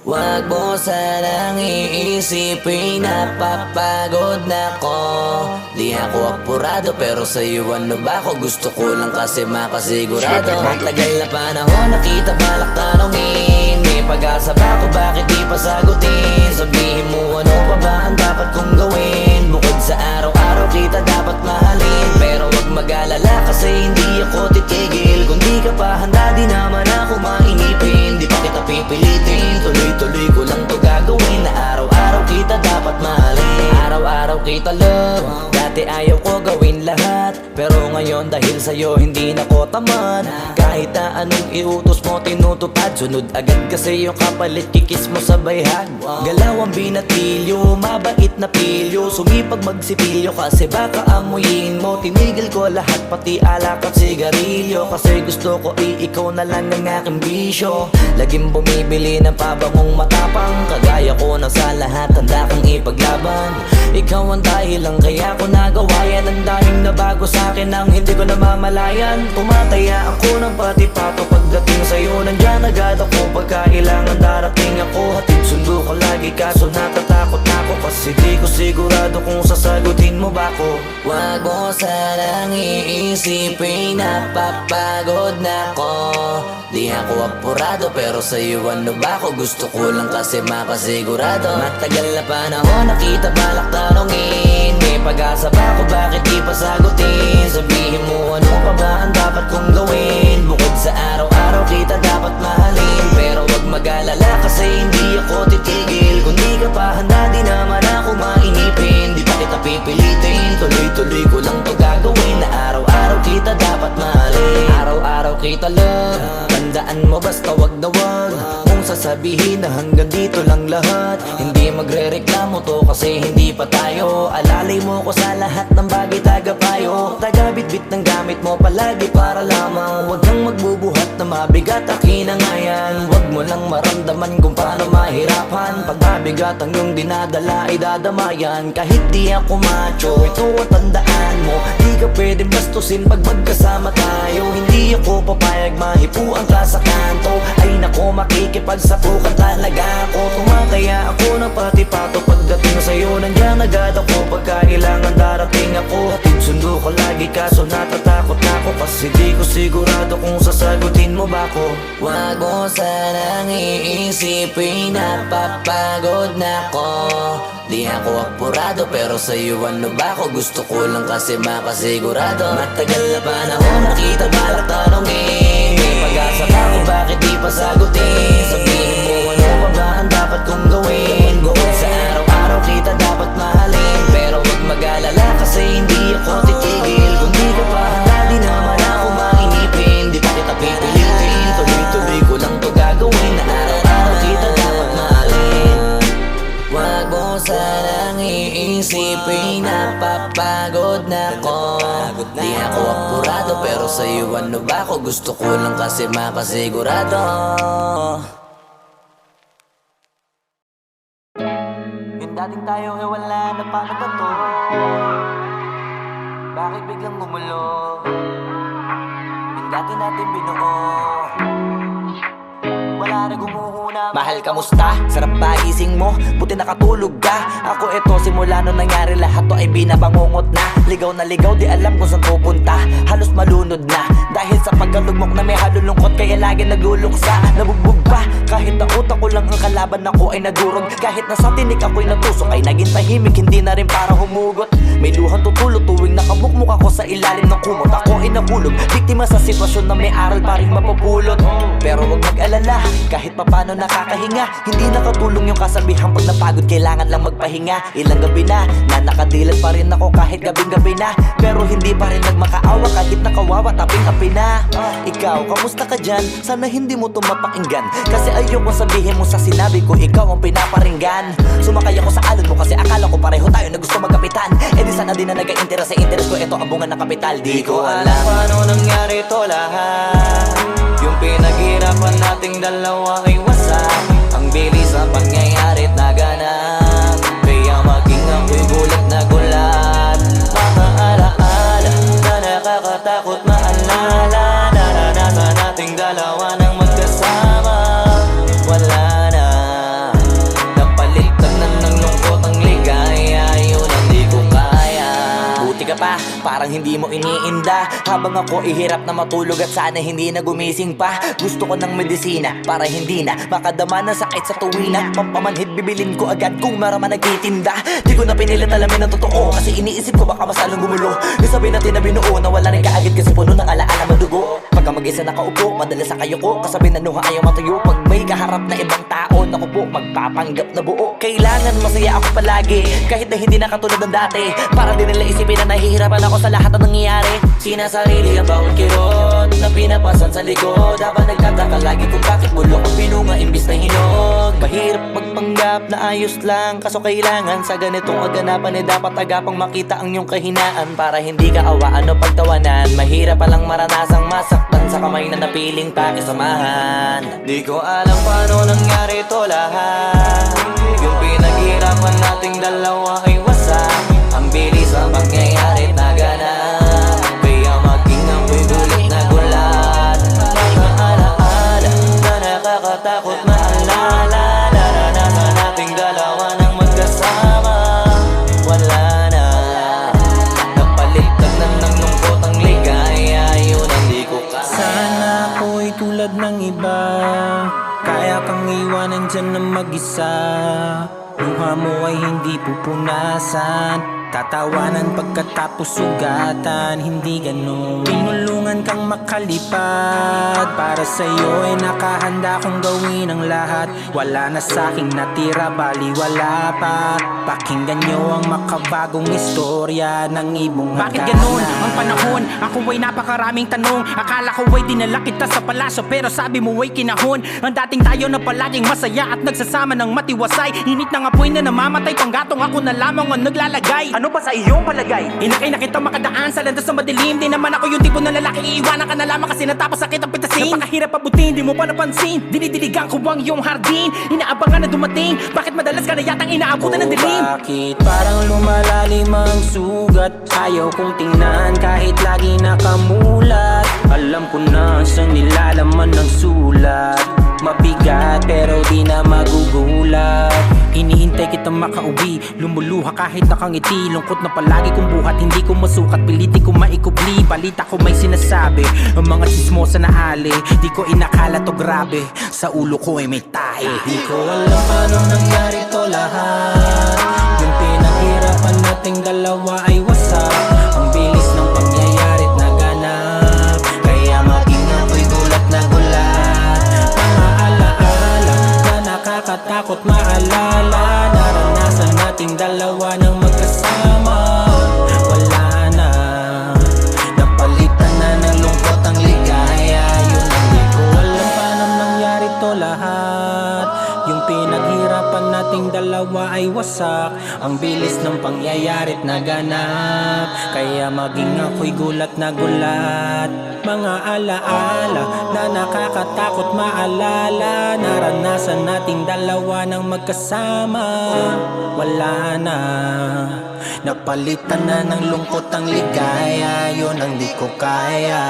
Wag mo sanang iisipin napapagod na ko. Di ako apurado pero sa'yo ano ba ako? Gusto ko lang kasi makasigurado. Matagal na panahon nakita balak tanongin. May pag-asa ba ako bakit di pa sagutin? Sabihin mo ano pa ba ang dapat kong gawin? Bukod sa araw-araw kita dapat mahalin. Pero wag mag-alala kasi hindi ako titigil. Kung di ka pa handa di naman ako mainipin. Di pa kita pipilitin, tuloy-tuloy ko lang to gagawin. Na araw-araw kita dapat mahalin. Araw-araw kita love. Dati ayaw ko gawin lahat, pero ngayon dahil sa'yo hindi na ko tamad. Kahit na anong iutos mo tinutupad, sunod agad kasi yung kapalit kikis mo sa bayhag. Galaw ang binatilyo, mabait na pilyo. Sumipag magsipilyo kasi baka amuyin mo. Tinigil ko lahat pati alak at sigarilyo, kasi gusto ko ikaw na lang ang aking bisyo. Laging bumibili ng pabangong matapang, kagaya ko na sa lahat handa kang ipaglaban. Ikaw ang dahilan kaya ko nagawa yan. Ang daming nabago sa'kin ang hindi ko namamalayan. Tumataya ako ng pati-pato pagdating sa'yo. Nandyan agad ako pagkailangan darating ako. Hatid sundo ko lagi kaso natatakot ako, kasi di ko sigurado kung sasagutin mo ba ko. Wag mo sanang iisipin napapagod na ko. Di ako apurado pero sa'yo ano ba ako? Gusto ko lang kasi makasigurado. Matagal na panahon nakita balak tanongin. May pag-asa ba ako bakit di pa sagutin? Sabihin mo ano pa ba ang dapat kong gawin? Bukod sa araw-araw kita dapat mahalin. Pero wag mag-alala kasi hindi ako titigil. Kung di ka pa handa di naman ako mainipin. Di pa kita pipilitin, tuloy-tuloy ko lang to gagawin. Na araw-araw kita dapat mahalin. Araw-araw kita love. Tandaan mo basta wag na wag kung sasabihin na hanggang dito lang lahat. Hindi magre-reklamo to kasi hindi pa tayo. Alalay mo ko sa lahat ng bagay tagapayo. Tagabitbit ng gamit mo palagi para lamang. Wag kang magbubuhat na mabigat akin na nga yan. Wag mo lang maramdaman kung paano mahirapan. Pag mabigat ang iyong dinadala ay dadamayan. Kahit di ako macho, ito ang tandaan mo. Di ka pwede bastusin pag magkasama tayo. Hindi ako papayag mahipuan ka sa kanto. Ay nako makikipagsapukan talaga ako. Tumataya ako ng pati-pato pagdating sa'yo. Nandyan agad ako pagkailangan darating ako. Hatid sundo ko lagi kaso natatakot na ako, kasi di ko sigurado kung sasagutin mo ba ko. Wag mo sanang iisipin napapagod na ko. Di ako apurado pero sa'yo ano ba ako? Gusto ko lang kasi makasigurado. Matagal na panahon nakita balak tanongin. May pag-asa ba ako bakit di pa sagutin? Sabihin mo ano pa ba ang dapat kong gawin? Bukod sa araw-araw kita dapat mahalin. Pero wag mag-alala kasi hindi ako titigil. Kung di ka pa handa di naman ako mainipin. Di pa kita pipilitin, tuloy-tuloy ko lang to gagawin. Na araw-araw kita dapat mahalin. Wag mo sanang iisipin napapagod na ko. Di ako apurado pero sa'yo ano ba ako? Gusto ko lang kasi makasigurado. Yung dating tayo ay wala na, paano ba to? Bakit biglang gumulo? Yung dati natin binuo wala na gumuhuna. Mahal, kamusta? Sarap ba gising mo? Buti nakatulog ka. Ako eto simula nung nangyari lahat to ay binabangungot na. Ligaw na ligaw di alam kung saan pupunta. Halos malunod na dahil sa pagkalugmok na may halulungkot. Kaya lagi nagluluksa, nabugbog pa. Kahit na utak ko lang ang kalaban ako ay nagurog. Kahit na sa tinik ako'y natusok ay naging tahimik. Hindi na rin para humugot. May luhang tutulog tuwing nakamukmuk ako sa ilalim ng kumot. Ako ay nahulog, biktima sa sitwasyon na may aral pa rin mapupulot. Pero wag mag-alala, kahit papano nakakahinga. Hindi nakatulong yung kasabihan pag napagod kailangan lang magpahinga. Ilang gabi na nakadilat pa rin ako kahit gabing-gabi na. Pero hindi pa rin nagmakaawa kahit nakawawa taping-api na. Ikaw, kamusta ka dyan? Sana hindi mo tumapakinggan, kasi ayoko sabihin mo sa sinabi ko ikaw ang pinaparinggan. Sumakay ako sa alon mo kasi akala ko pareho tayo na gusto magkapitan. E di sana di na nag-interest sa interest ko. Ito ang bunga ng kapital. Di ko alam paano nangyari to lahat. Yung pinaghirapan nating dalawa ay wasak. Ang bilis ng pangyayari't naganap. Kaya maging ako'y gulat na gulat. Mga alaala na nakakatakot maalala. Naranasan nating dalawa ng magkasama. Wala na parang hindi mo iniinda. Habang ako ihirap na matulog at sana hindi na gumising pa. Gusto ko ng medisina para hindi na makadama ng sakit sa tuwina. Pampamanhid bibilin ko agad kung maraman nagtitinda. Di ko na pinilit alamin ang totoo kasi iniisip ko baka masalong gumulo. Isabi natin na binuo na wala rin kaagad kasi puno ng alaala madugo. Pagka mag-isa nakaupo, madalas sa kayo ko kasabi na nuha ayaw matuyo. Pag may kaharap na ibang tao, naku po, magpapanggap na buo. Kailangan masaya ako palagi kahit na hindi na katulad ng dati. Para din nila isipin na nahihirapan ako sa lahat ng nangyayari. Sinasarili ang bawat kirot na pinapasan sa likod. Habang nagtataka lagi kung bakit bulok ang pinunga imbis na hinog. Mahirap magpanggap na ayos lang, kaso kailangan sa ganitong kaganapan dapat agapang makita ang iyong kahinaan. Para hindi ka awaan o pagtawanan. Mahirap palang maranasang masaktan sa kamay na napiling pakisamahan. Di ko alam paano nangyari ito lahat. Yung pinaghirapan nating dalawa ay wasak. Ang bilis ang pangyayari na ganap. Kaya maging ako'y gulit na gulat. Mga alaala na nakakatakot maalala. Naranasan nating dalawa ng magkasama. Wala na, napalitan na ng lungkot ang ligaya. Yun ang di ko kaya. Sana ako'y tulad ng iba, kaya kang iwanan dyan ng mag-isa. Luha mo ay hindi pupunasan, tatawanan pagkatapos sugatan. Hindi ganon, tinulungan kang makalipad. Para sa'yo ay nakahanda kong gawin ang lahat. Wala na sa'king natira, bali wala pa. Pakinggan nyo ang makabagong istorya ng ibong hagdanan. Bakit ganun ang panahon? Ako ay napakaraming tanong. Akala ko ay dinala kita sa palasyo, pero sabi mo ay kinahon. Ang dating tayo na palaging masaya at nagsasama ng matiwasay. Init ng apoy na namamatay, panggatong ako na lamang ang naglalagay. Ano ba sa iyong palagay? Inakay na kita makadaan sa landas na madilim. Di naman ako yung tipo na lalaki, iiwanan ka na lamang kasi natapos sakit ang pitasin. Napakahirap pabutin, di mo pa napansin. Dinidiligan ko ang iyong hardin, inaabangan na dumating. Bakit madalas ka na yatang inaabutan ng dilim? Bakit parang lumalalim ang sugat? Ayaw kong tingnan kahit lagi nakamulat. Alam ko na sa nilalaman ng sulat. Mabigat pero di na magugulat. Iniintay kitang makauwi, lumuluha kahit nakangiti. Lungkot na palagi kong buhat, hindi ko masukat. Piliti ko maikubli, balita ko may sinasabi. Ang mga sismosa na ali, di ko inakala to grabe. Sa ulo ko ay may tahi. Di ko alam paano nangyari to lahat. Yung pinaghirapan nating dalawa ay wasak. Ang bilis ng pangyayari't naganap, kaya maging ako'y gulat na gulat. Mga alaala na nakakatakot maalala. Naranasan nating dalawa ng magkasama. Wala na, napalitan na ng lungkot ang ligaya. Yun ang di ko alam paano nangyari to lahat. Yung pinaghirapan nating dalawa ay wasak. Ang bilis ng pangyayari't naganap, kaya maging ako'y gulat na gulat. Mga alaala na nakakatakot maalala. Naranasan nating dalawa ng magkasama. Wala na, napalitan na ng lungkot ang ligaya. Yun ang di ko kaya.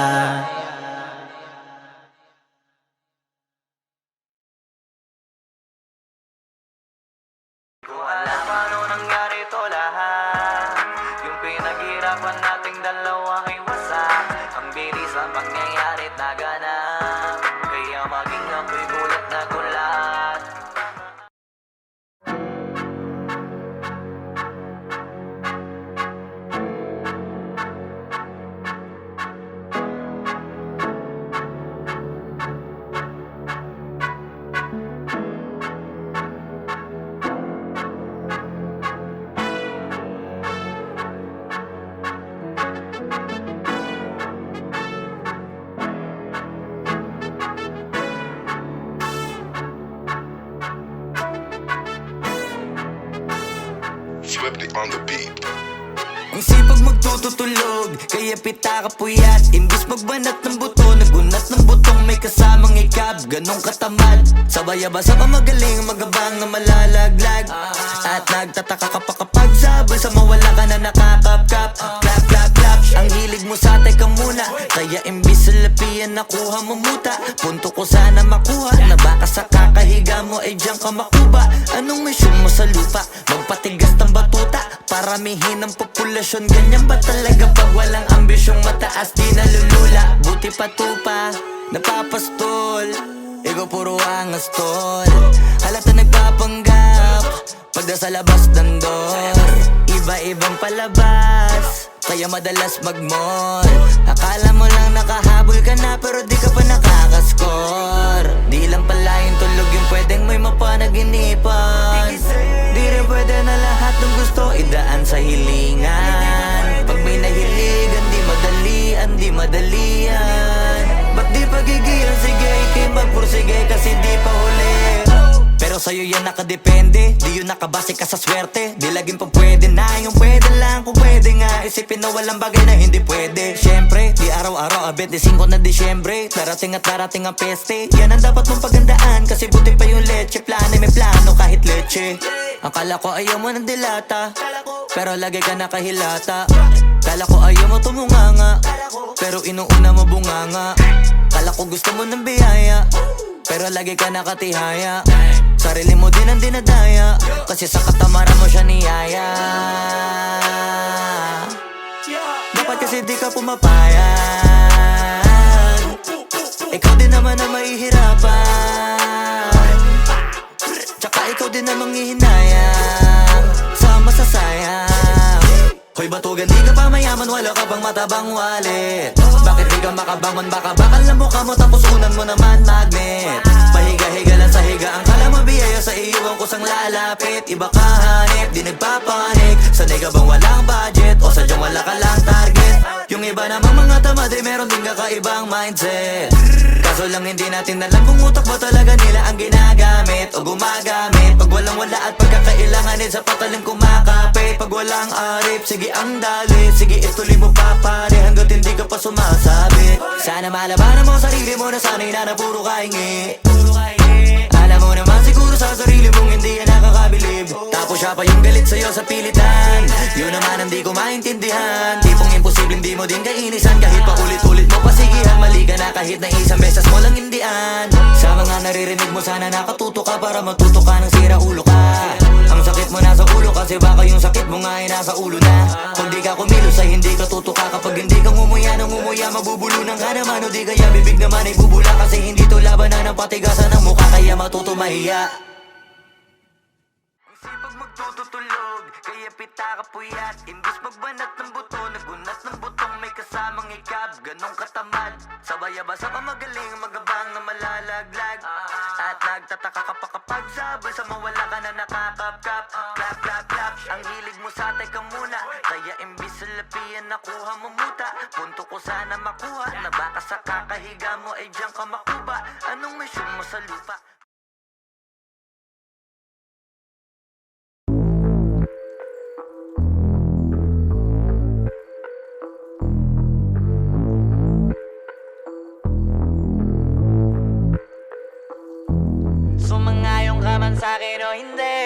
Alam paano nangyari to lahat. Yung pinaghirapan nating dalawa ay wasak. Ang bilis ang pangyayarit naganap, kaya maging ako'y gulat na gulat. Swifty on the beat. Ang sipag magtututulog, kaya pita ka puyat. Imbis magbanat ng buto, nagunat ng butong may kasamang ikab. Ganong katamad, sabay-abasa ka magaling, magabang na malalaglag. At nagtataka ka pa kapag sabay sa mawala ka na nakakapkap. Clap, clap, clap, ang hilig mo sa teka muna. Kaya imbis sa lapian nakuha mo muta. Punto ko sana makuha, na baka sa kakahiga mo ay diyan ka makuba. Anong mission mo sa lupa? Magpatigas ng batuta, paramihin ang populasyon relasyon, ganyan ba talaga pag walang ambisyong mataas di nalulula? Buti pa tupa, napapastol, ikaw puro angas tol. Halata nagpapanggap, pagda sa labas ng door. Iba-ibang palabas, kaya madalas mag-mall. Akala mo lang nakahabol ka na, pero di ka pa nakakascore. Di lang pala yung tulog yung pwedeng may mapanaginipan. Di rin pwede na lahat ng gusto idaan sa hilingan. Pag may nahiligan, di madalian. Ba't di pagigilan, sige, ikay magpursige kasi di pa huli. Pero sa'yo yan nakadepende, di yun nakabase ka sa swerte. Di laging pa pwede na, yung pwede lang kung pwede nga. Isipin na walang bagay na hindi pwede. Siyempre, di araw-araw, 25 na Disyembre. Darating at darating ang peste, yan ang dapat mong pagandaan. Kasi buti pa yung leche, plano may plano kahit leche. Akala ko ayaw mo ng dilata, pero lagi ka nakahilata. Kala ko ayaw mo tumunganga, pero inuuna mo bunganga. Kala ko gusto mo ng biyaya, pero lagi ka nakatihaya. Sarili mo din ang dinadaya, kasi sa katamaran mo siya niyaya. Dapat kasi di ka pumapayag, ikaw din naman ang mahihirapan. Tsaka ikaw din ang manghihinayang sa masasayang. Hoy batugan, di ka pa mayaman, wala ka bang matabang wallet? Bakit di ka makabangon, baka bakal na mukha mo tapos unan mo naman magnet. Pahiga-higa lang sa higa, ang kala mo biyaya sa iyo ang kusang lalapit. Iba ka hanip, di nagpapanik. Sanay ka bang walang budget o sadyang wala ka lang target? Yung iba namang mga tamad, meron din kakaibang mindset. Kaso lang hindi natin alam kung utak ba talaga nila ang ginagamit o gumagamit. Pag walang wala at pagkakailanganin sa patalim kumakapit. Pag walang arip, sige ang dali, sige ituloy mo pa pare hanggat hindi ka pa sumasabi. Sana malabanan mo sarili mo na sanay na puro kahingi. Alam mo naman siguro sa sarili mong hindi yan nakakabilib. Tapos siya pa yung galit sa'yo sa pilitan. Yun naman ang di ko maintindihan. Tipong imposibleng di mo din kainisan. Kahit pa ulit-ulit mo pasigihan, mali ka na kahit na isang beses mo lang hindian. Sa mga naririnig mo sana nakatuto ka para matuto ka ng sira ulo ka. Ang sakit mo nasa ulo kasi baka yung sakit mo nga ay nasa ulo na. Pag di ka kumilos ay hindi ka tutuka. Kapag hindi ka ngumuya ng ngumuya, mabubulunan ka naman. O di kaya bibig naman ay bubula. Kasi hindi to labanan ng patigasan ng mukha, kaya matuto mahiya. Ang sipag magtututulog, kaya pita ka puyat. Imbis magbanat ng buto, nagunat ng butong may kasamang ikab. Ganong katamad, sabay-abasa ka magaling, magabang na malalaglag. At nagtataka ka pa kapag sabay sa mawala ka na nakakapkap. Clap, clap, clap, ang hilig mo sa teka muna. Kaya imbis sa lapian nakuha mo muta. Punto ko sana makuha, na baka sa kakahiga mo ay diyan ka makuba. Anong mission mo sa lupa? Sumangayong ka man sa'kin o hindi,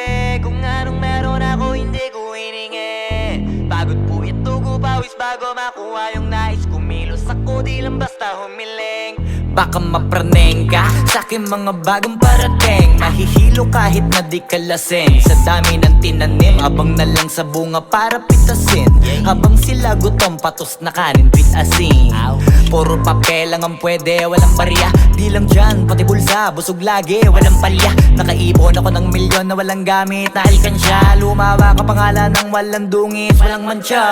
kung anong meron ako hindi ko hiningi. Pagod po ito ko pawis bago makuha yung nais. Kumilos ako di lang basta humiling. Baka mapraneng ka sa'kin mga bagong parating. Mahihilo kahit na di ka lasing. Sa dami ng tinanim, abang na lang sa bunga para pitasin. Habang sila gutom, patos na kanin, pitasin. Puro papel lang ang pwede, walang barya. Di lang dyan, pati bulsa, busog lagi, walang palya. Nakaipon ako ng milyon na walang gamit na alkansya. Lumawa ka pangalan ng walang dungis, walang mancha.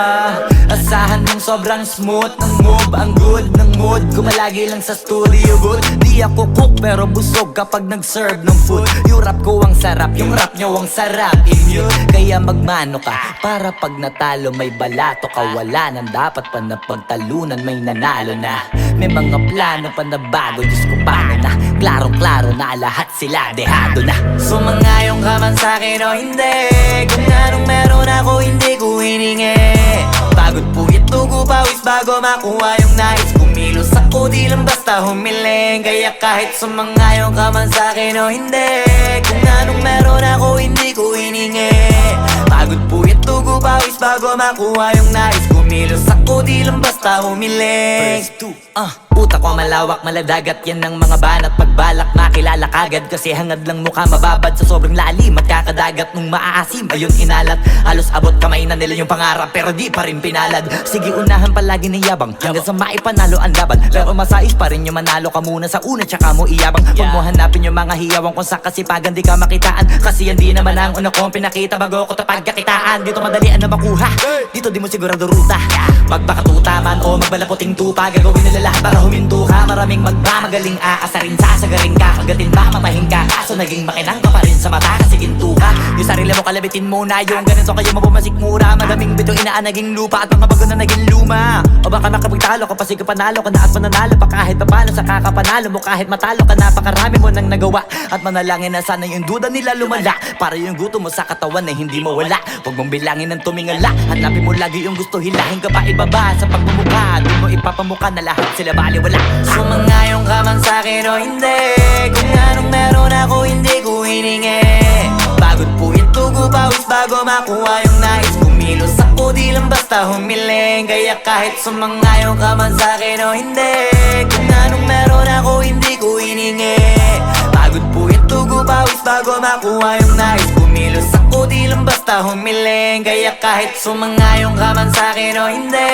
Asahan mong sobrang smooth ng move, ang good ng mood. Gumalagi lang sa studio booth. Di ako cook pero busog kapag nag-serve ng food. Yung rap ko ang sarap, yung rap nyo ang sarap. Immune, kaya magmano ka para pag natalo may balato ka. Wala nang dapat pa na pagtalunan, may nanalo na. May mga plano pa na bago, Diyos ko paano na. Klaro-klaro na lahat sila dehado na. Sumangayong ka man sa'kin o hindi, kung anong meron ako hindi ko hiningi. Pagod po ito ko pawis bago makuha yung nais. Kumilos ako di lang basta humiling. Kaya kahit sumangayong ka man sa'kin o hindi, kung anong meron ako hindi ko hiningi. Pagod po ito ko pawis bago makuha yung nais. Kumilos ako di lang basta humiling. Utak ko malawak, maladagat. Yan ang mga banat pagbalak, makilala kagad. Kasi hangad lang mukha mababad sa sobrang lalim at kakadagat. Nung maaasim, ayun inalat. Halos abot kamay na nila yung pangarap, pero di pa rin pinalad. Sige unahan palagi ng yabang, hanggang sa maipanalo ang laban. Pero masais pa rin yung manalo ka muna sa una, tsaka mo iyabang. Huwag mo hanapin yung mga hiyawang kung sa kasipagan di ka makitaan. Kasi yan di naman ang una kong pinakita bago ko tapagkakitaan. Dito madalian na makuha, dito di mo sigurado ruta. Magbakatuta man o magbalaputing tupa, gagawin nila lahat para huminto ka. Maraming magmamagaling aasarin, sasagaring ka, kagatin ba matahin ka. Kaso naging makinang ka pa rin sa mata kasi ginto ka. Yung sarili mo kalabitin muna, yung ganito kayo mabumasik mura. Madaming bito inaan naging lupa at mga bago na naging luma. O baka makapagtalo ka pa sige panalo ka na at mananalo pa kahit papano sa kakapanalo mo. Kahit matalo ka napakarami mo nang nagawa. At manalangin na sana yung duda nila lumala, para yung gutom mo sa katawan na hindi mawala. Huwag mong bilangin ng tumingala, hanapin mo lagi yung gusto, hilahin ka pa ibaba sa pagmumukha. Doon mo ipapamuka na lahat sila baliwala. Sumangayon ka man sa'kin o hindi, kung anong meron ako hindi ko hiningi. Pagod po ito pawis bago makuha yung nais. Kumilos ako di lang basta humiling. Kaya kahit sumangayon ka man sa'kin o hindi, kung anong meron ako hindi ko hiningi. Pagod po ito pawis bago makuha yung nais. Kumilos ako di lang basta humiling. Kaya kahit sumangayon ka man sa'kin o hindi,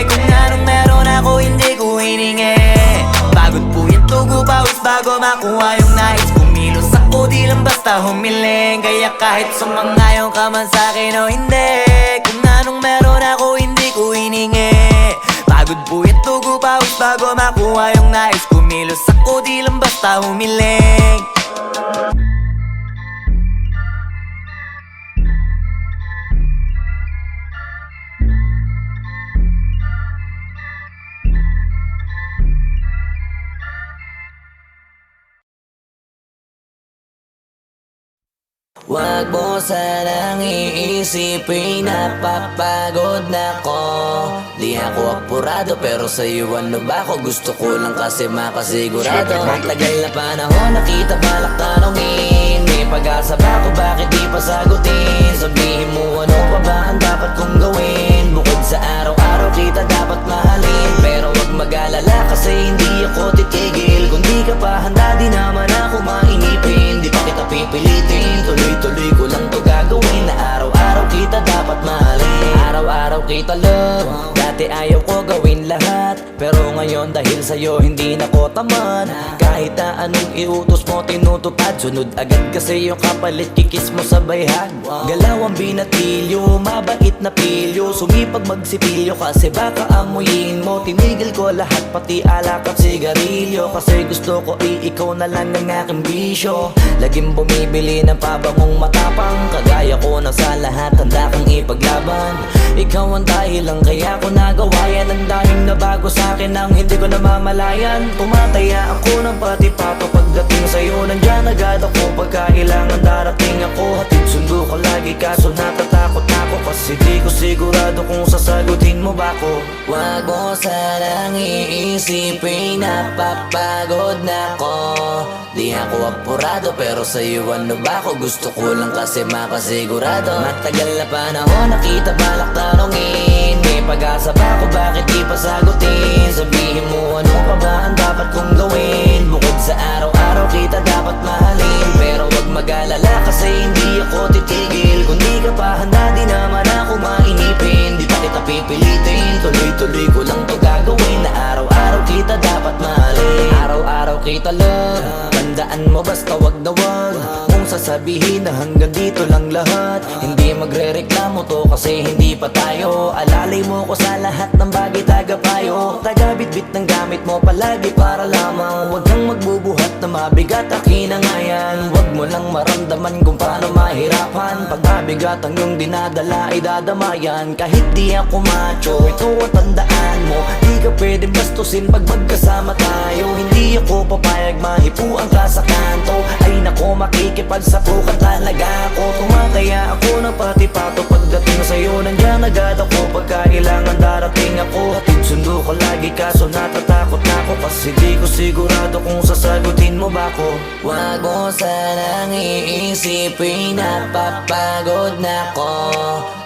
kung anong meron ako hindi ko hiningi. Pagod po ito pawis bago makuha yung nais. Kumilos ako di lang basta humiling. Kaya kahit sumangayon ka man sa'kin o hindi, kung anong meron ako hindi ko hiningi. Pagod po ito pawis bago makuha yung nais. Kumilos ako di lang basta humiling. Wag mo sanang iisipin napapagod na ko. Di ako apurado pero sa'yo ano ba ako? Gusto ko lang kasi makasigurado. Matagal na panahon nakita balak tanongin, may pag-asa ba ako bakit di pa sagutin? Sabihin mo ano pa ba ang dapat kong gawin? Bukod sa araw-araw kita dapat mahalin. Pero wag mag-alala kasi hindi ako titigil. Kung di ka pa handa di naman ako mainipin. Di pa kita pipilitin, tuloy-tuloy ko lang to gagawin. Na araw-araw kita dapat mahalin. Araw-araw kita love, dati ayaw ko gawin lahat, pero ngayon dahil sa'yo hindi na ko tamad. Kahit na anong iutos mo tinutupad, sunod agad kasi yung kapalit kikis mo sa bayhag. Galaw ang binatilyo, mabait na pilyo, sumipag magsipilyo kasi baka amuyin mo. Tinigil ko lahat pati alak at sigarilyo, kasi gusto ko ikaw na lang ang aking bisyo. Laging bumibili ng pabangong matapang, kagaya ko na sa lahat handa kang ipaglaban. Ikaw ang dahilan kaya ko nagawa yan. Ang daming nabago sa'kin ang hindi ko namamalayan. Tumataya ako ng pati-pato pagdating sa'yo. Nandyan agad ako pagkailangan darating ako. Hatid sundo ko lagi kaso natatakot ako, kasi di ko sigurado kung sasagutin mo ba ko. Wag mo sanang iisipin napapagod na ko. Di ako apurado pero sa'yo ano ba ako? Gusto ko lang kasi makasigurado. Matagal na panahon nakita balak tanongin, may pag-asa ba ako bakit di pa sagutin? Sabihin mo ano pa ba ang dapat kong gawin? Bukod sa araw-araw kita dapat mahalin. Pero wag mag-alala kasi hindi ako titigil. Kung di ka pa handa di naman ako mainipin. Di pa kita pipilitin, tuloy-tuloy ko lang to gagawin. Na araw-araw kita dapat mahalin. Araw-araw kita love, tandaan mo basta wag na wag mong sasabihin na hanggang dito lang lahat. Hindi magre-reklamo to kasi hindi pa tayo. Alalay mo ko sa lahat ng bagay tagapayo. Tagabitbit ng gamit mo palagi para lamang. Huwag kang magbubuhat na mabigat akin ang ayan. Huwag mo lang maramdaman kung paano mahirapan. Pag mabigat ang iyong dinadala ay dadamayan. Kahit di ako macho, ito ang tandaan mo. Di ka pwedeng bastusin pag magkasama tayo. Hindi ako papayag mahipuan ka sa kanto. Ay nako makikipagsapukan talaga ako. Tumataya ako ng pati-pato pagdating sa'yo. Nandyan agad ako pagkailangan darating ako. Hatid Sundo ko lagi kaso natatakot na ako, kasi di ko sigurado kung sasagutin mo ba ko. Wag mo sanang iisipin, napapagod na ko.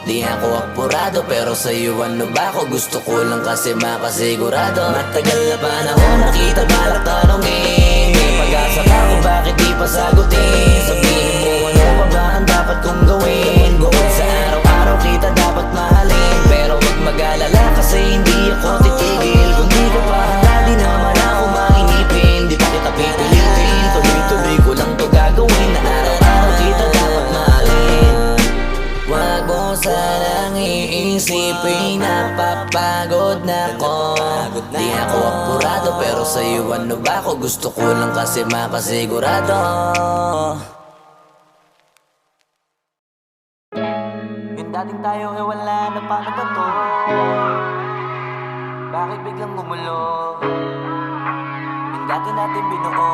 Di ako apurado pero sa'yo ano ba ako? Gusto ko lang kasi makasigurado. Matagal na panahon nakita balak tanongin, may pag-asa pa ako, bakit di pa sagutin? Sabihin mo ano pa ba ang dapat kong gawin? Bukod sa araw-araw kita dapat mahalin, pero wag mag-alala kasi hindi ako titigil. Kung di ka pa handa di naman ako mainipin, di pa kita pipilitin, tuloy-tuloy ko lang to gagawin, na araw-araw kita dapat mahalin. Wag mo sanang iisipin, napapagod na ko. Di ako apurado pero sa'yo ano ba ako? Gusto ko lang kasi makasigurado. Yung dating tayo wala na paano ba to? Bakit biglang gumulo? Yung dati natin binuo,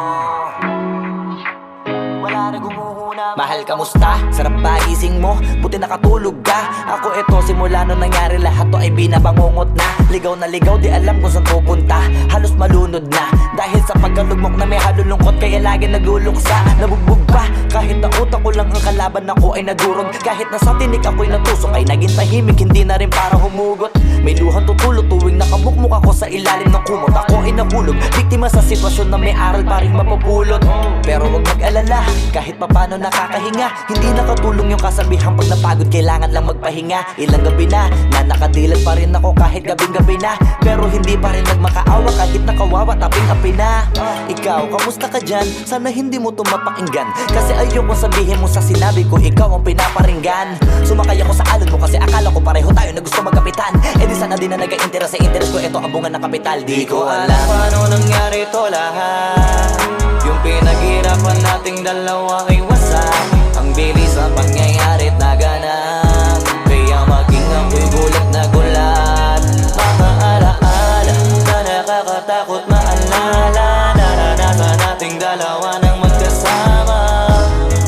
wala na gumuhuna. Mahal, kamusta? Sarap ba gising mo? Buti nakatulog ka. Ako eto, simula nung nangyari lahat to ay binabangungot na. Ligaw na ligaw, di alam kung saan pupunta. Halos malunod na dahil sa pagkalugmok na may halulungkot, kaya lagi nagluluksa. Nabugbog pa, kahit na utak ko lang ang kalaban, ako ay nagurog. Kahit na sa tinik ako'y natusok, ay naging tahimik, hindi na rin para humugot. May luhang tutulo tuwing nakabukmuk ako sa ilalim ng kumot. Ako ay nahulog, biktima sa sitwasyon na may aral pa rin mapupulot. Pero wag mag-alala, kahit papano nakakahinga. Hindi nakatulong yung kasabihang pag napagod kailangan lang magpahinga. Ilang gabi na nakadilat pa rin ako kahit gabing-gabi na, pero hindi pa rin nagmakaawa kahit nakawawa taping-api na. Ikaw, kamusta ka dyan? Sana hindi mo to mapakinggan, kasi ayoko sabihin mo sa sinabi ko ikaw ang pinaparinggan. Sumakay ako sa alon mo kasi akala ko pareho tayo na gusto magkapitan. Eh di sana din na nag-interest sa interest ko, ito ang bunga ng kapital. Di ko alam paano nangyari to lahat. Yung pinaghirapan nating dalawa ay wasak. Ang bilis sa pangyayari't naganap, kaya maging ako'y gulat na gulat. Mga alaala na nakakatakot maalala, naranasan nating dalawa nang magkasama.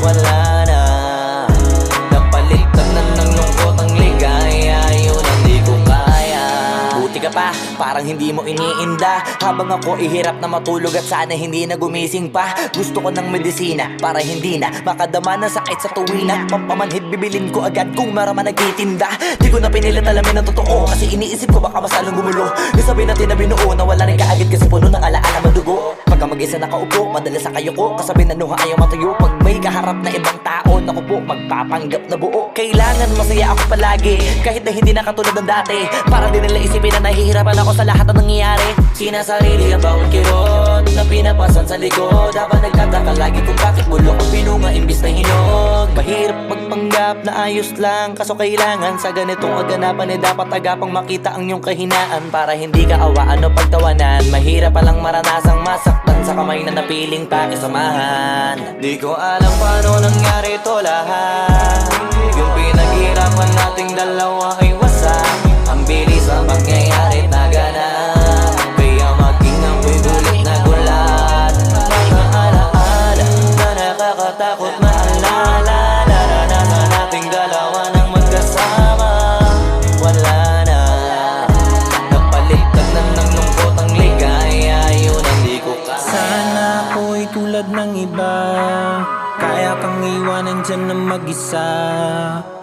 Wala na, napalitan na ng lungkot ang ligaya, yun ang di ko kaya. Buti ka pa, parang hindi mo iniinda, habang ako ihirap na matulog at sana hindi na gumising pa. Gusto ko ng medisina para hindi na makadama ng sakit sa tuwina. Pampamanhid bibilin ko agad kung maraman nagtitinda. Di ko na pinilit alamin ang totoo, kasi iniisip ko baka masalong gumulo. Isabi natin na binuo na wala rin kaagad kasi puno ng alaala madugo. Pagka mag-isa nakaupo, madalas sa kayo ko, kasabi na nuha ayaw matuyo. Pag may kaharap na ibang tao, naku po, magpapanggap na buo. Kailangan masaya ako palagi, kahit na hindi na katulad ng dati. Para din nila isipin na nahihirapan ako sa lahat ng nangyayari. Sinasarili ang bawat kirot na pinapasan sa likod, habang nagtataka lagi kung bakit bulok ang pinunga imbis na hinog. Mahirap magpanggap na ayos lang, kaso kailangan sa ganitong kaganapan dapat agapang makita ang iyong kahinaan, para hindi ka awaan o pagtawanan. Mahirap palang maranasang masaktan sa kamay na napiling pakisamahan. Di ko alam paano nangyari to lahat. Yung pinaghirapan nating dalawa ay wasak. Ang bilis sa pangyayari't naganap, kaya maging ako'y gulat na gulat. Mga alaala na nakakatakot maalala, naranasan nating dalawa nang magkasama. Wala na, napalitan na ng lungkot ang ligaya, yun ang di ko kaya. Sana ako'y tulad ng iba, kaya kang iwanan dyan na mag-isa.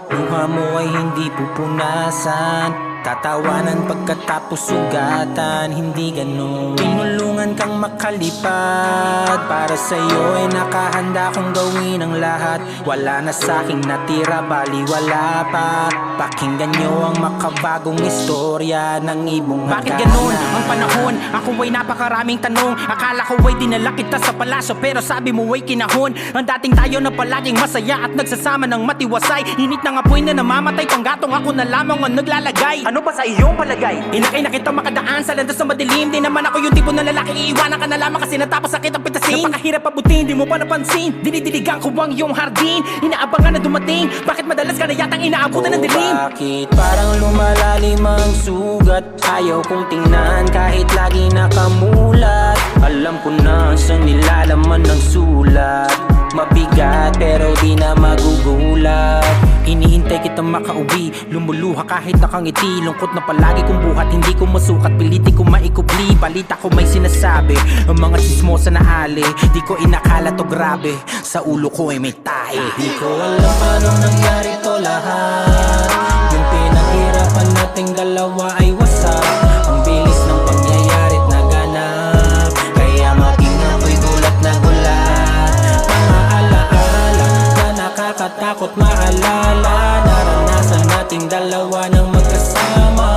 Luha mo ay hindi pupunasan, tatawanan pagkatapos sugatan, hindi ganon. Tinulungan kang makalipad, para sa'yo ay nakahanda kong gawin ang lahat. Wala na sa'king natira, baliwala pa. Pakinggan nyo ang makabagong istorya ng ibong Bakit ganun ang panahon? Ako ay napakaraming tanong. Akala ko ay dinala kita sa palasyo, pero sabi mo ay kinahon. Ang dating tayo na palaging masaya at nagsasama ng matiwasay. Init ng apoy na namamatay, panggatong ako na lamang ang naglalagay. Ano ba sa iyong palagay? Inakay na kita makadaan sa landas na madilim. Di naman ako yung tipo na lalaki, iiwanan ka na lamang kasi natapos sakit ang pitasin. Napakahirap abutin, di mo pa napansin. Dinidiligan ko ang iyong hardin, inaabangan na dumating. Bakit madalas ka na yatang inaabutan ng dilim? Bakit parang lumalalim ang sugat? Ayaw kong tingnan kahit lagi nakamulat. Alam ko na sa nilalaman ng sulat. Mabigat pero di na magugulat. Hinihintay kita na makauwi. Lumuluha kahit nakangiti, lungkot na palagi kong buhat. Hindi ko masukat, pilitin ko maikubli. Balita ko may sinasabi, ang mga chismosa na ali. Di ko inakala to grabe, sa ulo ko ay may tae. Di ko alam paano nangyari to lahat. Yung pinaghirapan nating dalawa ay wasak. Ang bilis ng pangyayari't naganap, kaya maging ako'y gulat na gulat. Mga alaala na nakakatakot maalala. Naranasan nating dalawa ng magkasama.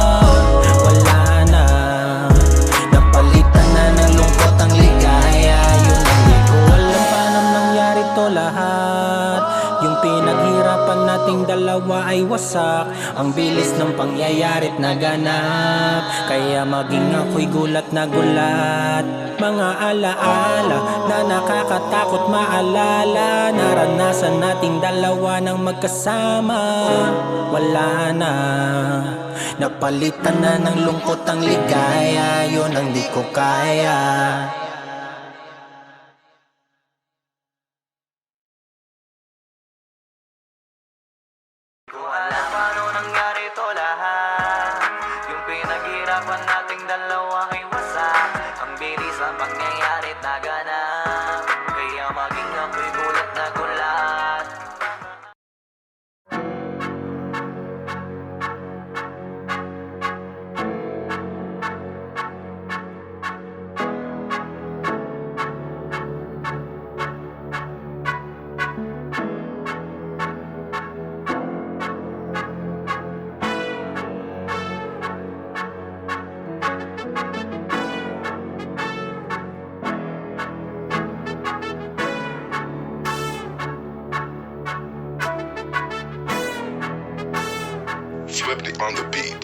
Wala na, napalitan na ng lungkot ang ligaya. Yun ang di ko alam paano nangyari to lahat. Yung pinaghirapan nating dalawa ay wasak. Ang bilis ng pangyayari't naganap, kaya maging ako'y gulat na gulat. Mga alaala na nakakatakot maalala. Naranasan nating dalawa ng magkasama. Wala na, napalitan na ng lungkot ang ligaya. Yun ang di ko kaya. Kung alam paano nangyari to lahat. Yung pinaghirapan nating dalawa ay wasak. Ang bilis ang pangyayari't naganap, kaya maging ako'y gulat na gulat. Flipped on the beat.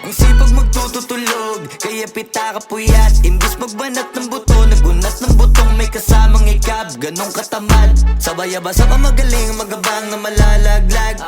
Ang sipag magtututulog, kaya pita ka puyat. Imbis magbanat ng buto, nagunat ng butong may kasamang ikab. Ganong katamad, sabay-abasa ka magaling, magabang na malalaglag.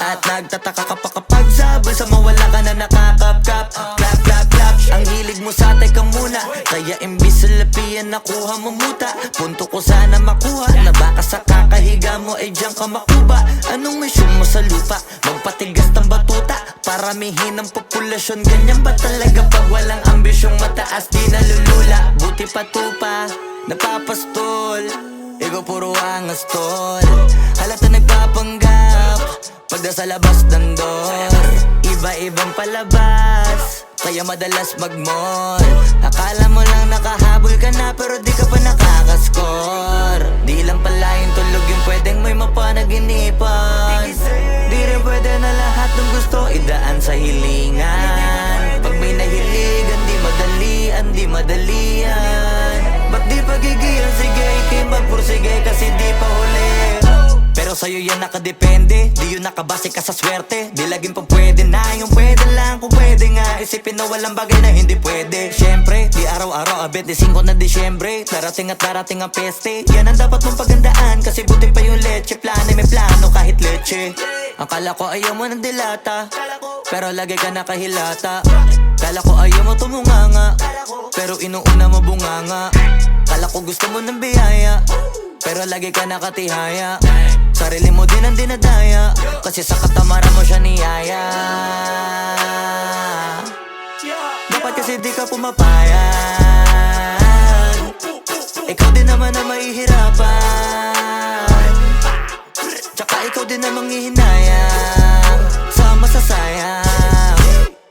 At nagtataka ka pa kapag sabay sa mawala ka na nakakapkap. Clap, clap, clap, ang hilig mo sa teka muna. Kaya imbis sa lapian nakuha mo muta. Punto ko sana makuha, na baka sa kakahiga mo ay diyan ka makuba. Anong mission mo sa lupa? Magpatigas ng batuta, paramihin ang populasyon. Ganyan ba talaga pag walang ambisyong mataas? Di nalulula, buti patupa, napapastol. Ikaw puro angas tol, halata nagpapanggap pagda sa labas ng door. Iba-ibang palabas, kaya madalas mag-mall. Akala mo lang nakahabol ka na, pero di ka pa nakakascore. Di lang pala yung tulog yung pwedeng may mapanaginipan. Di rin pwede na lahat ng gusto idaan sa hilingan. Pag may nahiligan, di madalian. Ba't di pagigilan, sige, ikim magpursige kasi di pa huli. Pero sa'yo yan nakadepende, di yun nakabase ka sa swerte. Di laging pa pwede na, yung pwede lang kung pwede nga. Isipin na walang bagay na hindi pwede. Syempre, di araw-araw, 25 na Disyembre. Darating at darating ang peste, yan ang dapat mong pagandaan. Kasi buti pa yung leche, plano may plano kahit leche. Akala ko ayaw mo ng dilata, pero lagi ka nakahilata. Kala ko ayaw mo tumunganga, pero inuuna mo bunganga. Kala ko gusto mo ng biyaya, pero lagi ka nakatihaya. Sarili mo din ang dinadaya, kasi sa katamaran mo siya niyaya. Dapat kasi di ka pumapayag, ikaw din naman ang mahihirapan. Tsaka ikaw din namang hihinayang sa masasayang.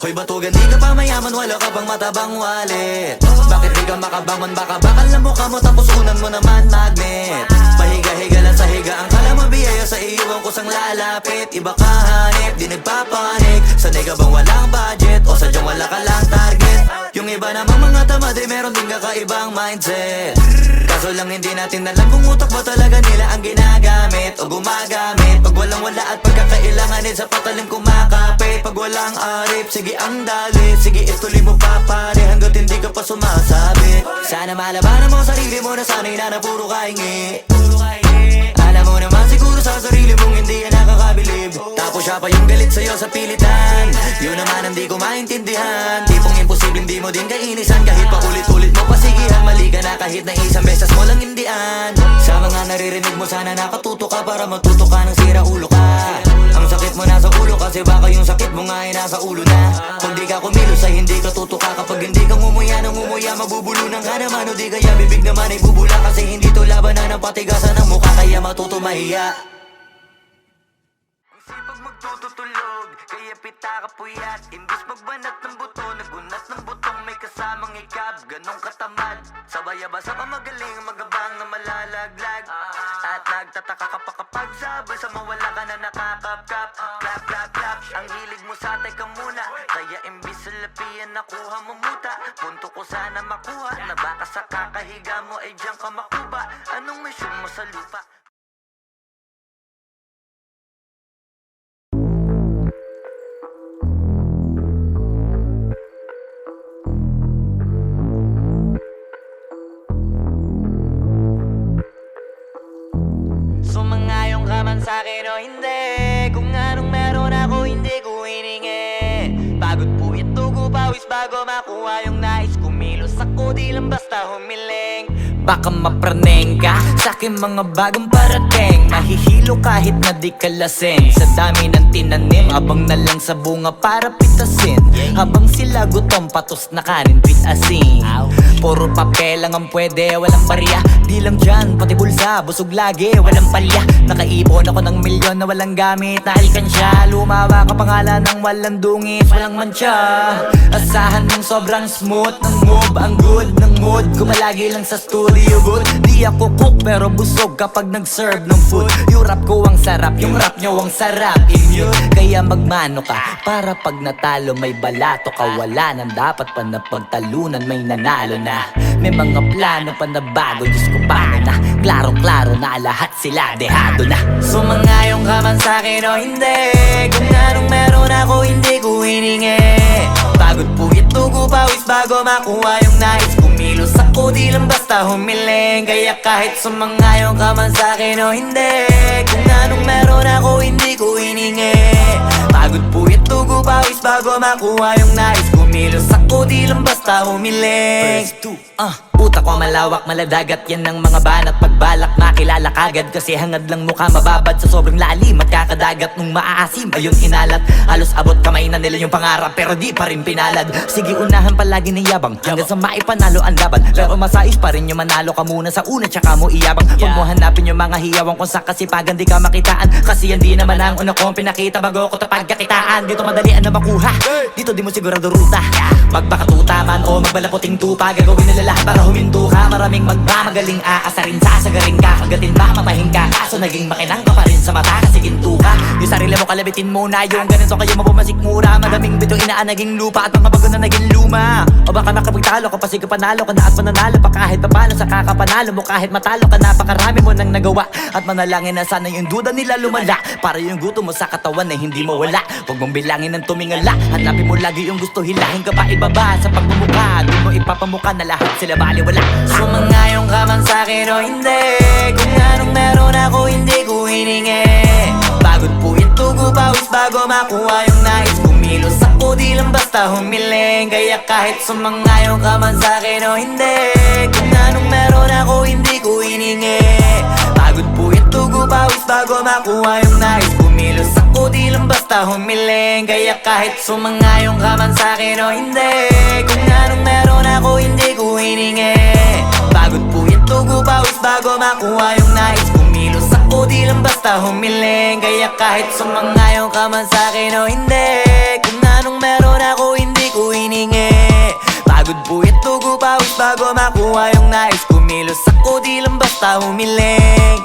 Hoy batugan, di ka pa mayaman, wala ka bang matabang wallet? Bakit di ka makabangon, baka bakal na mukha mo tapos unan mo naman magnet. Pahiga-higa lang sa higa, ang kala mo biyaya sa iyo ang kusang lalapit. Iba ka hanip, di nagpapanik. Sanay ka bang walang budget o sadyang wala ka lang target? Yung iba namang mga tamad ay meron din kakaibang mindset. Kaso lang hindi natin alam kung utak ba talaga nila ang ginagamit o gumagamit. Pag walang wala at pagkakailanganin sa patalim kumakapit. Pag walang arip, sige ang dali, sige ituloy mo pa pare hanggat hindi ka pa sumasabi. Sana malabanan mo sarili mo na sanay na puro kahingi. Alam mo naman siguro sa sarili mong hindi yan nakakabilib. Tapos siya pa yung galit sa'yo sa pilitan. Yun naman ang di ko maintindihan. Tipong imposible hindi mo din kainisan. Kahit pa ulit-ulit mo pasigihan, mali ka na kahit na isang beses mo lang hindian. Sa mga naririnig mo sana nakatuto ka para matuto ka ng sira ulo ka. Ang sakit mo nasa ulo kasi baka yung sakit mo nga ay nasa ulo na. Kung di ka kumilos ay hindi ka tutuka. Kapag hindi ka ngumuya ng ngumuya, mabubulunan ka naman. O di kaya bibig naman ay bubula, kasi hindi to labanan ng patigasan ng mukha, kaya matuto mahiya. Ang sipag magtututulog, kaya pita ka puyat. Imbis magbanat ng buto, nagunat ng butong may kasamang ikab. Ganong katamad, sabay-abasa ka magaling, magabang na malalaglag. At nagtataka ka pa kapag sabay sa mawala ka na nakakapkap. Clap, clap, clap, ang hilig mo sa teka muna. Kaya imbis sa lapian nakuha mo muta. Punto ko sana makuha, na baka sa kakahiga mo ay diyan ka makuba. Anong mission mo sa lupa? Sumangayong ka man sa'kin o hindi, kung anong meron ako hindi ko hiningi. Pagod po ito ko pawis bago makuha yung nais. Kumilos ako di lang basta humiling. Baka mapraneng ka sa'kin mga bagong parating. Mahihilo kahit na di ka lasing. Sa dami ng tinanim, abang na lang sa bunga para pitasin. Habang sila gutom, patos na kanin, bit asin. Puro papel lang ang pwede, walang barya. Di lang dyan, pati bulsa, busog lagi, walang palya. Nakaipon ako ng milyon na walang gamit na alkansya. Lumawa ka pangalan ng walang dungis, walang mancha. Asahan mong sobrang smooth ng move, ang good ng mood. Kumalagi lang sa studio booth. Di ako cook pero busog kapag nag-serve ng food. Yung rap ko ang sarap, yung rap nyo ang sarap. Immune, kaya magmano ka para pag natalo may balato ka. Wala nang dapat pa na pagtalunan, may nanalo na. May mga plano pa na bago, Diyos ko paano na. Klarong-klaro na lahat sila dehado na. Sumangayong ka man sa'kin o hindi, kung anong meron ako hindi ko hiningi. Pagod po ito ko pawis bago makuha yung nais. Kumilos ako di lang basta humiling. Kaya kahit sumangayong ka man sa'kin o hindi, kung anong meron ako hindi ko hiningi. Pagod po ito ko pawis bago makuha yung nais. Kumilos ako di lang basta humiling. Utak ko malawak, maladagat yan ng mga banat. Pagbalak makilala kagad kasi hangad lang mukha mababad sa sobrang lalim. At kakadagat nung maaasim, ayun inalat. Halos abot kamay na nila yung pangarap pero di pa rin pinalad. Sige unahan palagi ng yabang hanggang sa maipanalo ang laban. Pero masais pa rin yung manalo ka muna sa una tsaka mo iyabang. Huwag mo hanapin yung mga hiyawang kung sa kasipagan di ka makitaan. Kasi yan di naman ang una kong pinakita bago ko tapagkakitaan. Dito madalian na makuha, dito di mo sigurado ruta. Magbakatuta man o magbalaputing tupa, gagawin nila lahat para huminto ka. Maraming magmamagaling aasarin, sasagaring ka. Kagatin ba matahing ka, kaso naging makinang ka pa rin sa mata kasi ginto ka. Yung sarili mo kalabitin muna, yung ganito kayo mapumasik mura. Madaming bito inaan naging lupa at mga bago na naging luma. O baka makapagtalo ka pa sige panalo ka na at mananalo pa kahit papano sa kakapanalo mo. Kahit matalo ka napakarami mo nang nagawa. At manalangin na sana yung duda nila lumala, para yung gutom mo sa katawan na hindi mawala. Huwag mong bilangin ng tumingala, hanapin mo lagi yung gusto, hilahin ka pa ibaba sa pagmumukha. Doon mo ipapamuka na lahat sila baliwala. Sumangayong ka man sa'kin o hindi, kung anong meron ako hindi ko hiningi. Pagod po ito ko pawis bago makuha yung nais. Kumilos ako di lang basta humiling. Kaya kahit sumangayong ka man sa'kin o hindi, kung anong meron ako hindi ko hiningi. Pagod po ito ko pawis bago makuha yung nais. Kumilos ako di lang basta humiling. Kaya kahit sumangayong ka man sa'kin o hindi, kung anong meron ako hindi ko hiningi. Pagod po ito ko pawis bago makuha yung nais. Kumilos ako di lang basta humiling. Kaya kahit sumangayong ka man sa'kin o hindi, kung anong meron ako hindi ko hiningi. Pagod po ito ko pawis bago makuha yung nais. Kumilos ako di lang basta humiling.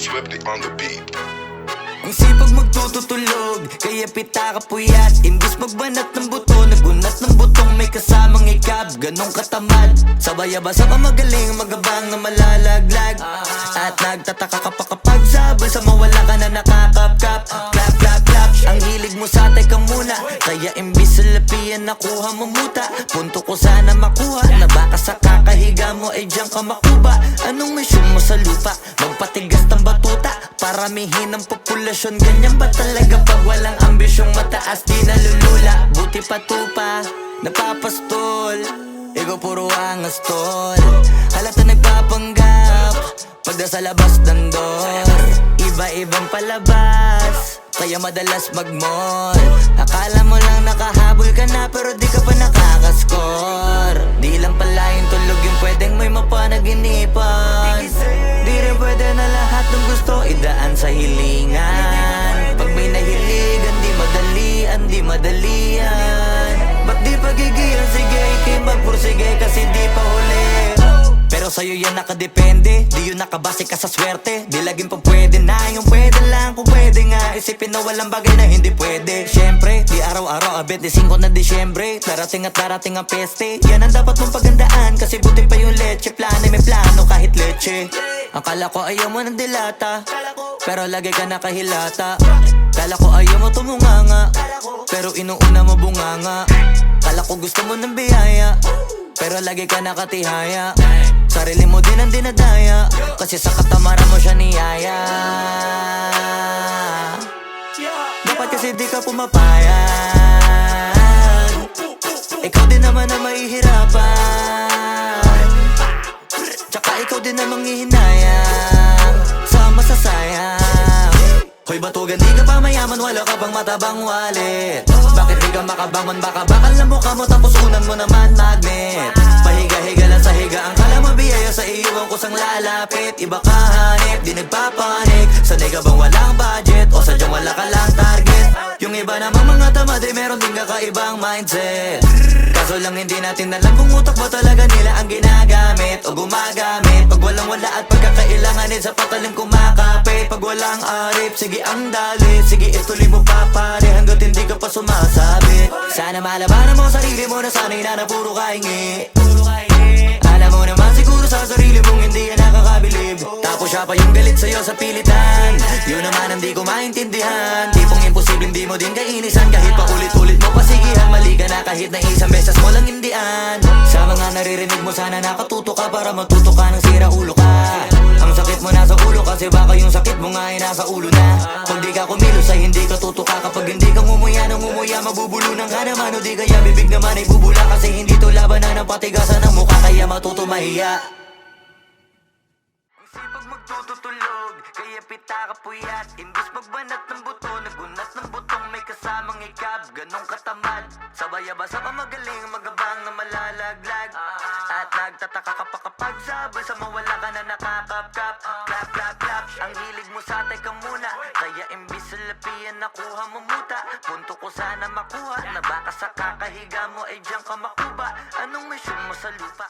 Swifty on the beat. Ang sipag magtututulog, kaya pita ka puyat. Imbis magbanat ng buto, nagunat ng butong may kasamang ikab. Ganong katamad, sabay-abasa pa magaling, magabang na malalaglag. At nagtataka ka pa kapag sabay sa mawala ka na nakakapkap. Clap, clap, clap, ang hilig mo sa teka muna. Kaya imbis sa lapian nakuha mo muta. Punto ko sana makuha, na baka sa kakahiga mo ay diyan ka makuba. Anong mission mo sa lupa? Magpatigas ng batuta, paramihin ang populasyon. Ganyan ba talaga pag walang ambisyong mataas? Di nalulula, buti patupa, napapastol. Ikaw puro angas tol, halata nagpapanggap pagda sa labas ng door. Iba-ibang palabas, kaya madalas mag-mall. Akala mo lang nakahabol ka na, pero di ka pa nakakascore. Di lang pala yung tulog yung pwedeng may mapanaginipan. Di rin pwede na lahat ng gusto idaan sa hilingan. Pag may nahiligan, di madali yan. Ba't di pagigilan, sige, ikimagpursige kasi di pa huli. Pero sa'yo yan nakadepende, di yun nakabase ka sa swerte. Di laging pa pwede na, yung pwede lang kung pwede nga. Isipin na walang bagay na hindi pwede. Siyempre, di araw-araw, 25 na Disyembre. Darating at darating ang peste, yan ang dapat mong pagandaan. Kasi buti pa yung leche, plano may plano kahit leche. Akala ko ayaw mo ng dilata, pero lagi ka nakahilata. Kala ko ayaw mo tumunganga, pero inuuna mo bunganga. Kala ko gusto mo ng biyaya, pero lagi ka nakatihaya. Sarili mo din ang dinadaya, kasi sa katamaran mo siya niyaya. Dapat kasi di ka pumapayag, ikaw din naman ang mahihirapan. Tsaka ikaw din namang hihinayang sa masasayang. Hoy batugan, di ka pa mayaman, wala ka pang matabang wallet. Bakit di ka makabangon, baka bakal na mukha mo tapos unan mo naman magnet. Pahiga-higa lang sa higa, ang kala mo biyaya sa iyo ang kusang lalapit. Iba ka hanip, di nagpapanik. Sanay ka bang walang budget o sadyang wala ka lang target? Yung iba namang mga tamad ay meron din kakaibang mindset. Kaso lang hindi natin alam kung utak ba talaga nila ang ginagamit o gumagamit. Pag walang wala at pagkakailanganin sa patalim kumakapit. Pag walang arip, sige ang dali, sige ituloy mo pa pare hanggat hindi ka pa sumasabi. Sana malabanan mo sarili mo na sanay na puro kahingi. Alam mo naman siguro sa sarili mong hindi yan nakakabilib. Tapos siya pa yung galit sa'yo sa pilitan. Yun naman ang di ko maintindihan. Tipong imposibleng di mo din kainisan. Kahit pa ulit-ulit mo pasigihan, mali ka na kahit na isang beses mo lang hindian. Sa mga naririnig mo sana nakatuto ka para matuto ka ng sira ulo ka. Ang sakit mo nasa ulo kasi baka yung sakit mo nga ay nasa ulo na. Kung di ka kumilos ay hindi ka tutuka. Kapag hindi ka ngumuya ng ngumuya, mabubulunan ka naman. O di kaya bibig naman ay bubula, kasi hindi to labanan ng patigasan ng mukha, kaya matuto mahiya. Ang sipag magtututulog, kaya pita ka puyat. Imbis magbanat ng buto, nagunat ng butong may kasamang ikab. Ganong katamad, sabay-abasa pa magaling, magabang na malalaglag. At nagtataka ka pa kapag sabay sa mawala ka na nakakapkap. Clap, clap, clap, ang hilig mo sa teka muna. Kaya imbis sa lapian nakuha mo muta. Punto ko sana makuha, na baka sa kakahiga mo ay diyan ka makuba. Anong mission mo sa lupa?